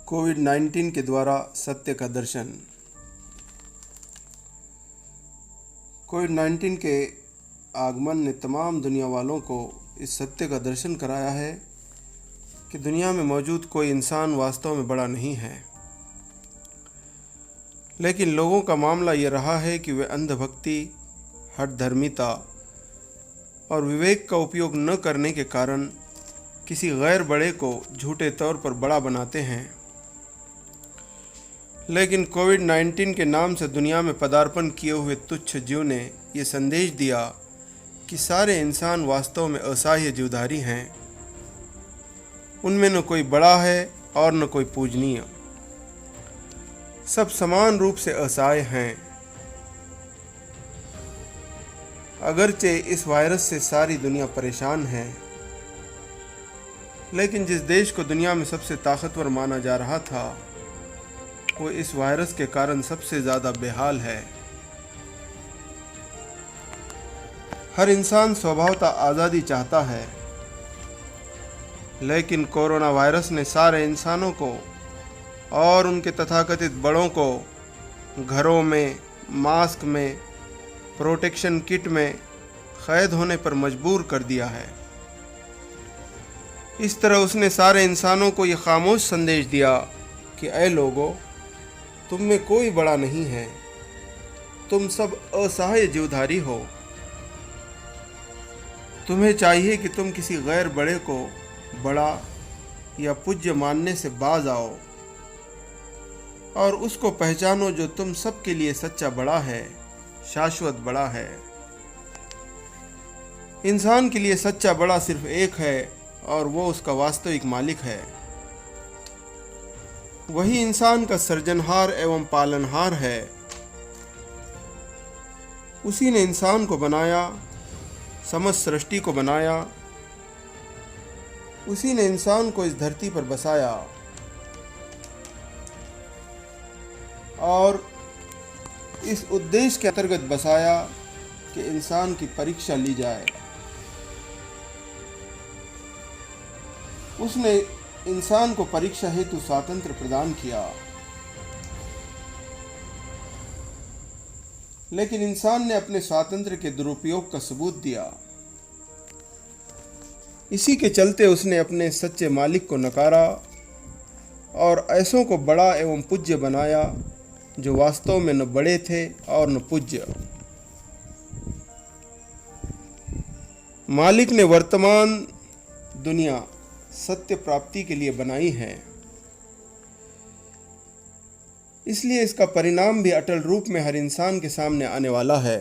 कोविड-19 के द्वारा सत्य का दर्शन। कोविड-19 के आगमन ने तमाम दुनिया वालों को इस सत्य का दर्शन कराया है कि दुनिया में मौजूद कोई इंसान वास्तव में बड़ा नहीं है। लेकिन लोगों का मामला ये रहा है कि वे अंधभक्ति, हठधर्मिता और विवेक का उपयोग न करने के कारण किसी गैर बड़े को झूठे तौर पर बड़ा बनाते हैं। लेकिन कोविड-19 के नाम से दुनिया में पदार्पण किए हुए तुच्छ जीव ने ये संदेश दिया कि सारे इंसान वास्तव में असहाय जीवधारी हैं। उनमें न कोई बड़ा है और न कोई पूजनीय। सब समान रूप से असहाय हैं। अगरचे इस वायरस से सारी दुनिया परेशान है, लेकिन जिस देश को दुनिया में सबसे ताकतवर माना जा रहा था, वो इस वायरस के कारण सबसे ज़्यादा बेहाल है। हर इंसान स्वभावतः आज़ादी चाहता है, लेकिन कोरोना वायरस ने सारे इंसानों को और उनके तथाकथित बड़ों को घरों में, मास्क में, प्रोटेक्शन किट में कैद होने पर मजबूर कर दिया है। इस तरह उसने सारे इंसानों को ये खामोश संदेश दिया कि ऐ लोगों, तुम में कोई बड़ा नहीं है, तुम सब असहाय जीवधारी हो। तुम्हें चाहिए कि तुम किसी गैर बड़े को बड़ा या पूज्य मानने से बाज आओ और उसको पहचानो जो तुम सबके लिए सच्चा बड़ा है, शाश्वत बड़ा है। इंसान के लिए सच्चा बड़ा सिर्फ एक है और वो उसका वास्तविक मालिक है। वही इंसान का सृजनहार एवं पालनहार है। उसी ने इंसान को बनाया, समस्त सृष्टि को बनाया। उसी ने इंसान को इस धरती पर बसाया और इस उद्देश्य के अंतर्गत बसाया कि इंसान की परीक्षा ली जाए। उसने इंसान को परीक्षा हेतु स्वातंत्र्य प्रदान किया, लेकिन इंसान ने अपने स्वातंत्र्य के दुरुपयोग का सबूत दिया। इसी के चलते उसने अपने सच्चे मालिक को नकारा और ऐसों को बड़ा एवं पूज्य बनाया जो वास्तव में न बड़े थे और न पूज्य। मालिक ने वर्तमान दुनिया सत्य प्राप्ति के लिए बनाई है, इसलिए इसका परिणाम भी अटल रूप में हर इंसान के सामने आने वाला है।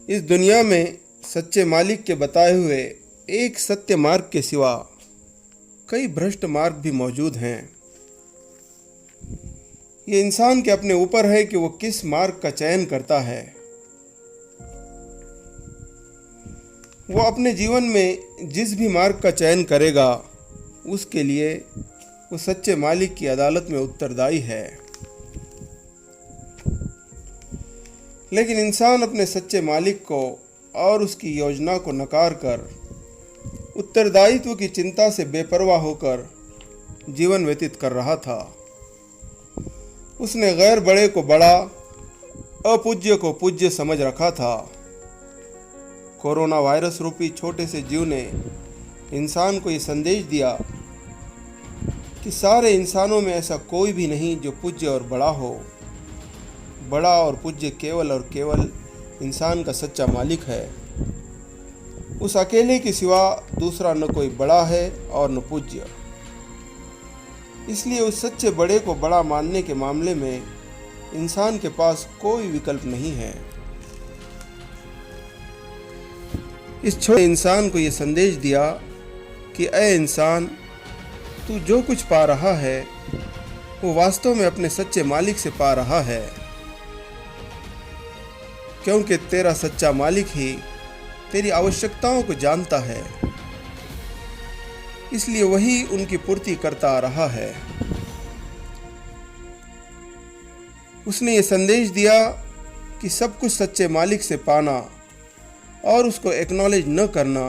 इस दुनिया में सच्चे मालिक के बताए हुए एक सत्य मार्ग के सिवा कई भ्रष्ट मार्ग भी मौजूद हैं। ये इंसान के अपने ऊपर है कि वो किस मार्ग का चयन करता है। वो अपने जीवन में जिस भी मार्ग का चयन करेगा, उसके लिए वो सच्चे मालिक की अदालत में उत्तरदायी है। लेकिन इंसान अपने सच्चे मालिक को और उसकी योजना को नकार कर उत्तरदायित्व की चिंता से बेपरवाह होकर जीवन व्यतीत कर रहा था। उसने गैर बड़े को बड़ा, अपूज्य को पूज्य समझ रखा था। कोरोना वायरस रूपी छोटे से जीव ने इंसान को ये संदेश दिया कि सारे इंसानों में ऐसा कोई भी नहीं जो पूज्य और बड़ा हो। बड़ा और पूज्य केवल और केवल इंसान का सच्चा मालिक है। उस अकेले के सिवा दूसरा न कोई बड़ा है और न पूज्य। इसलिए उस सच्चे बड़े को बड़ा मानने के मामले में इंसान के पास कोई विकल्प नहीं है। इस छोटे इंसान को यह संदेश दिया कि ऐ इंसान, तू जो कुछ पा रहा है वो वास्तव में अपने सच्चे मालिक से पा रहा है, क्योंकि तेरा सच्चा मालिक ही तेरी आवश्यकताओं को जानता है। इसलिए वही उनकी पूर्ति करता आ रहा है। उसने ये संदेश दिया कि सब कुछ सच्चे मालिक से पाना और उसको एक्नॉलेज न करना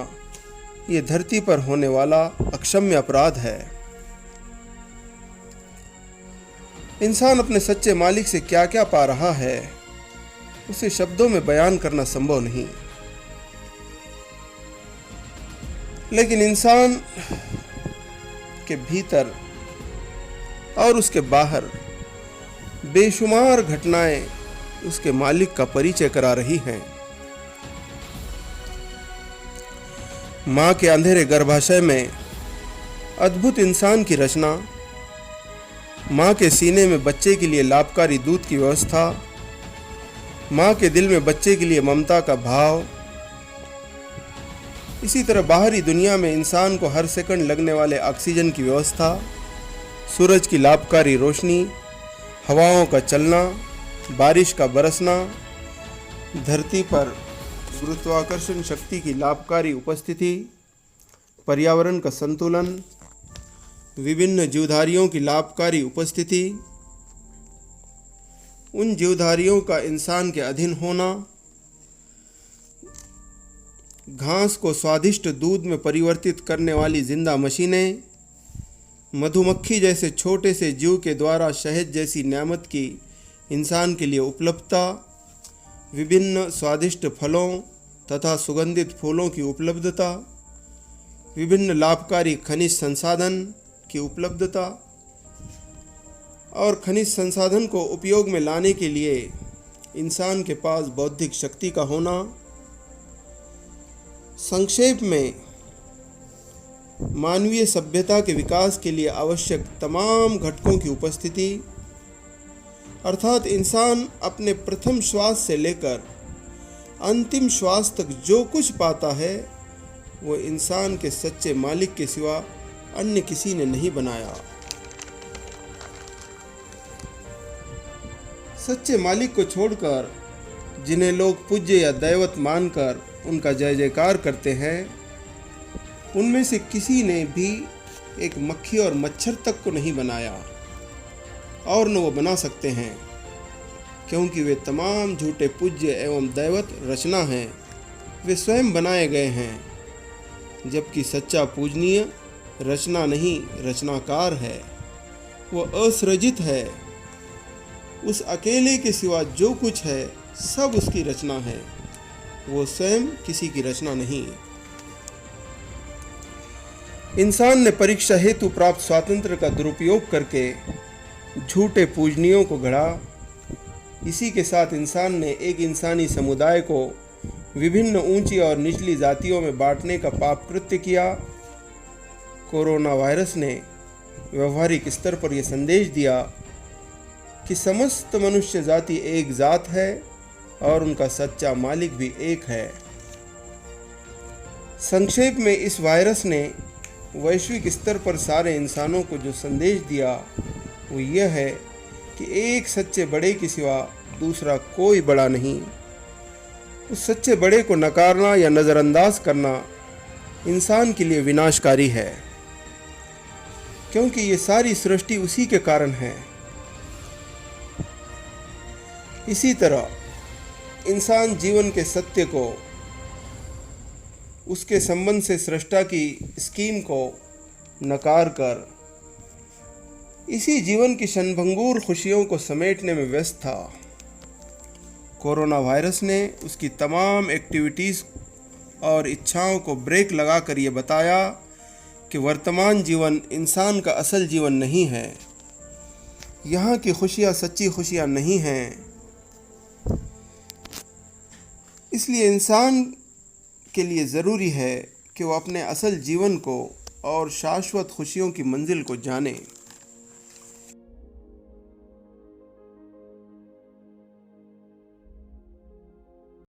ये धरती पर होने वाला अक्षम्य अपराध है। इंसान अपने सच्चे मालिक से क्या क्या पा रहा है, उसे शब्दों में बयान करना संभव नहीं। लेकिन इंसान के भीतर और उसके बाहर बेशुमार घटनाएं उसके मालिक का परिचय करा रही हैं। माँ के अंधेरे गर्भाशय में अद्भुत इंसान की रचना, माँ के सीने में बच्चे के लिए लाभकारी दूध की व्यवस्था, माँ के दिल में बच्चे के लिए ममता का भाव। इसी तरह बाहरी दुनिया में इंसान को हर सेकंड लगने वाले ऑक्सीजन की व्यवस्था, सूरज की लाभकारी रोशनी, हवाओं का चलना, बारिश का बरसना, धरती पर गुरुत्वाकर्षण शक्ति की लाभकारी उपस्थिति, पर्यावरण का संतुलन, विभिन्न जीवधारियों की लाभकारी उपस्थिति, उन जीवधारियों का इंसान के अधीन होना, घास को स्वादिष्ट दूध में परिवर्तित करने वाली जिंदा मशीनें, मधुमक्खी जैसे छोटे से जीव के द्वारा शहद जैसी नेमत की इंसान के लिए उपलब्धता, विभिन्न स्वादिष्ट फलों तथा सुगंधित फूलों की उपलब्धता, विभिन्न लाभकारी खनिज संसाधन की उपलब्धता और खनिज संसाधन को उपयोग में लाने के लिए इंसान के पास बौद्धिक शक्ति का होना। संक्षेप में मानवीय सभ्यता के विकास के लिए आवश्यक तमाम घटकों की उपस्थिति, अर्थात इंसान अपने प्रथम श्वास से लेकर अंतिम श्वास तक जो कुछ पाता है वो इंसान के सच्चे मालिक के सिवा अन्य किसी ने नहीं बनाया। सच्चे मालिक को छोड़कर जिन्हें लोग पूज्य या दैवत मानकर उनका जय जयकार करते हैं, उनमें से किसी ने भी एक मक्खी और मच्छर तक को नहीं बनाया और न वो बना सकते हैं, क्योंकि वे तमाम झूठे पूज्य एवं दैवत रचना हैं, वे स्वयं बनाए गए हैं। जबकि सच्चा पूजनीय रचना नहीं रचनाकार है, वो असृजित है। उस अकेले के सिवा जो कुछ है सब उसकी रचना है, वो स्वयं किसी की रचना नहीं। इंसान ने परीक्षा हेतु प्राप्त स्वातंत्र का दुरुपयोग करके झूठे पूजनियों को गढ़ा। इसी के साथ इंसान ने एक इंसानी समुदाय को विभिन्न ऊंची और निचली जातियों में बांटने का पाप कृत्य किया। कोरोना वायरस ने व्यवहारिक स्तर पर यह संदेश दिया कि समस्त मनुष्य जाति एक जात है और उनका सच्चा मालिक भी एक है। संक्षेप में इस वायरस ने वैश्विक स्तर पर सारे इंसानों को जो संदेश दिया वो यह है कि एक सच्चे बड़े के सिवा दूसरा कोई बड़ा नहीं। उस सच्चे बड़े को नकारना या नज़रअंदाज करना इंसान के लिए विनाशकारी है, क्योंकि ये सारी सृष्टि उसी के कारण है। इसी तरह इंसान जीवन के सत्य को, उसके संबंध से सृष्टा की स्कीम को नकार कर इसी जीवन की क्षणभंगुर खुशियों को समेटने में व्यस्त था। कोरोना वायरस ने उसकी तमाम एक्टिविटीज़ और इच्छाओं को ब्रेक लगाकर ये बताया कि वर्तमान जीवन इंसान का असल जीवन नहीं है। यहाँ की खुशियाँ सच्ची खुशियाँ नहीं हैं। इसलिए इंसान के लिए ज़रूरी है कि वो अपने असल जीवन को और शाश्वत खुशियों की मंजिल को जाने।